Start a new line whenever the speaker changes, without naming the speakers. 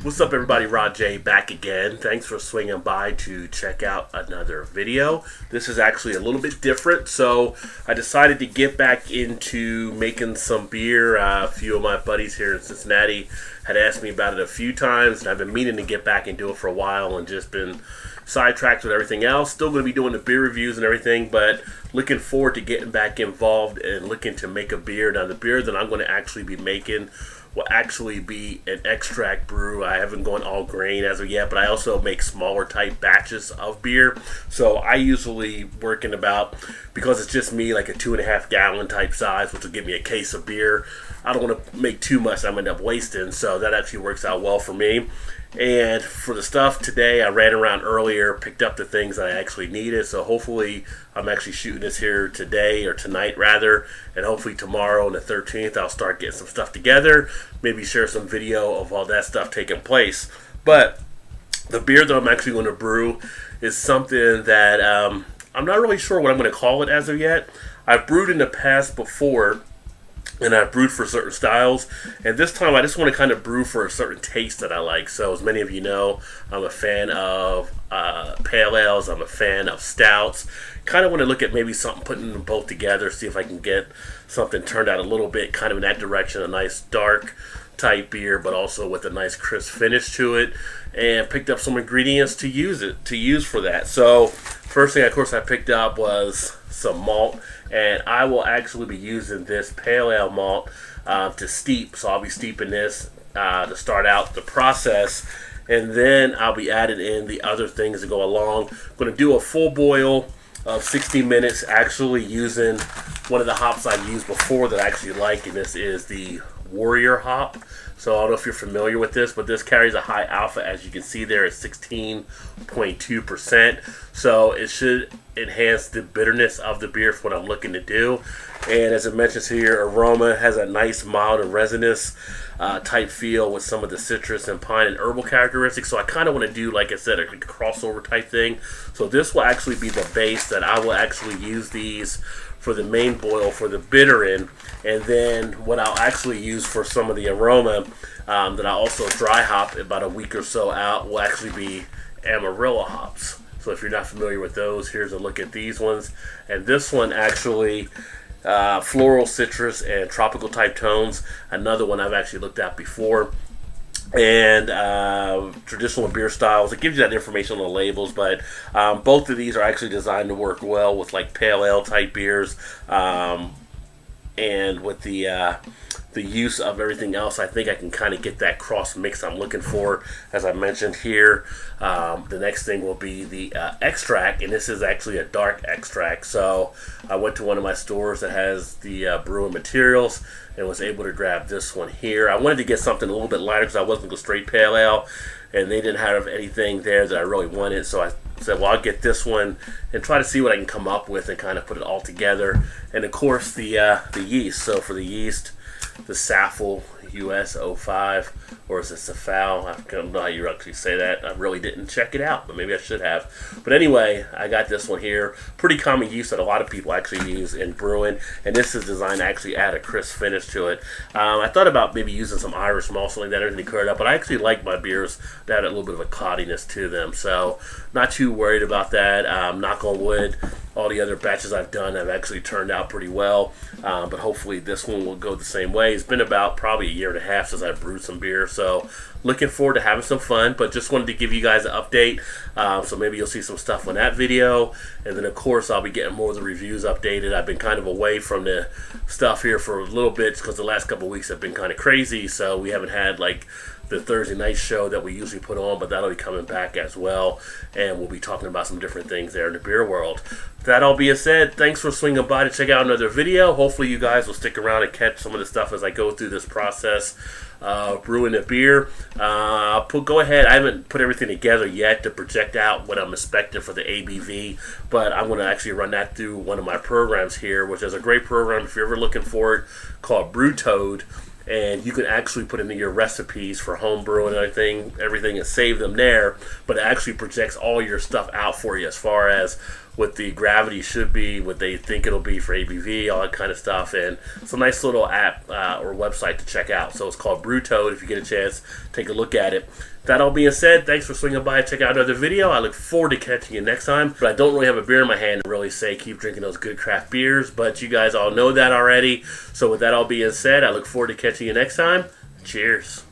What's up, everybody? Rod J back again. Thanks for swinging by to check out another video. This is actually a little bit different, so I decided to get back into making some beer. A few of my buddies here in Cincinnati had asked me about it a few times, and I've been meaning to get back and do it for a while and just been sidetracked with everything else. Still going to be doing the beer reviews and everything, but looking forward to getting back involved and looking to make a beer. Now, the beer that I'm going to actually be making will actually be an extract brew. I haven't gone all grain as of yet, but I also make smaller type batches of beer. So I usually work in about, because it's just me, like a 2.5 gallon type size, which will give me a case of beer. I don't want to make too much, I'm end up wasting, so that actually works out well for me. And for the stuff today, I ran around earlier, picked up the things that I actually needed, so hopefully I'm actually shooting this here today, or tonight rather, and hopefully tomorrow on the 13th I'll start getting some stuff together, maybe share some video of all that stuff taking place. But the beer that I'm actually going to brew is something that I'm not really sure what I'm going to call it as of yet. I've brewed in the past before, and I've brewed for certain styles, and this time I just want to kind of brew for a certain taste that I like. So as many of you know, I'm a fan of pale ales, I'm a fan of stouts. Kind of want to look at maybe something, putting them both together, see if I can get something turned out a little bit kind of in that direction, a nice dark type beer, but also with a nice crisp finish to it, and picked up some ingredients to use for that. So first thing, of course, I picked up was some malt, and I will actually be using this pale ale malt to steep. So I'll be steeping this to start out the process, and then I'll be adding in the other things to go along. I'm going to do a full boil of 60 minutes, actually using one of the hops I've used before that I actually like, and this is the Warrior hop. So I don't know if you're familiar with this, but this carries a high alpha, as you can see there, at 16.2%. So it should enhance the bitterness of the beer for what I'm looking to do. And as it mentions here, aroma has a nice mild and resinous type feel with some of the citrus and pine and herbal characteristics. So I kind of want to do, like I said, a crossover type thing. So this will actually be the base that I will actually use these for the main boil for the bitter in, and then what I'll actually use for some of the aroma that I also dry hop about a week or so out will actually be Amarillo hops. So if you're not familiar with those, here's a look at these ones. And this one actually floral, citrus, and tropical type tones. Another one I've actually looked at before. And traditional beer styles. It gives you that information on the labels, but both of these are actually designed to work well with like pale ale type beers, and with the use of everything else, I think I can kind of get that cross mix I'm looking for. As I mentioned here, the next thing will be the extract, and this is actually a dark extract. So I went to one of my stores that has the brewing materials and was able to grab this one here. I wanted to get something a little bit lighter because I wasn't going straight pale ale, and they didn't have anything there that I really wanted. So I said, well, I'll get this one and try to see what I can come up with and kind of put it all together. And of course, the yeast. So for the yeast, the Saffel US 05, or is it Safal? I don't know how you actually say that. I really didn't check it out, but maybe I should have. But anyway, I got this one here. Pretty common use that a lot of people actually use in brewing, and this is designed to actually add a crisp finish to it. I thought about maybe using some Irish malt, something like that, everything cleared up, but I actually like my beers that add a little bit of a cloudiness to them, so not too worried about that. Knock on wood, all the other batches I've done have actually turned out pretty well, but hopefully this one will go the same way. It's been about probably a year and a half since I brewed some beer, so looking forward to having some fun, but just wanted to give you guys an update. So maybe you'll see some stuff on that video, and then of course I'll be getting more of the reviews updated. I've been kind of away from the stuff here for a little bit because the last couple of weeks have been kind of crazy, so we haven't had like the Thursday night show that we usually put on, but that'll be coming back as well, and we'll be talking about some different things there in the beer world. That all being said, thanks for swinging by to check out another video. Hopefully you guys will stick around and catch some of the stuff as I go through this process brewing a beer. Go ahead, I haven't put everything together yet to project out what I'm expecting for the ABV, but I'm going to actually run that through one of my programs here, which is a great program if you're ever looking for it, called Brewed, and you can actually put in your recipes for home brewing and everything and save them there, but it actually projects all your stuff out for you as far as what the gravity should be, what they think it'll be for ABV, all that kind of stuff. And it's a nice little app or website to check out. So it's called Brewtoad. If you get a chance, take a look at it. That all being said, thanks for swinging by. Check out another video. I look forward to catching you next time. But I don't really have a beer in my hand to really say keep drinking those good craft beers. But you guys all know that already. So with that all being said, I look forward to catching you next time. Cheers.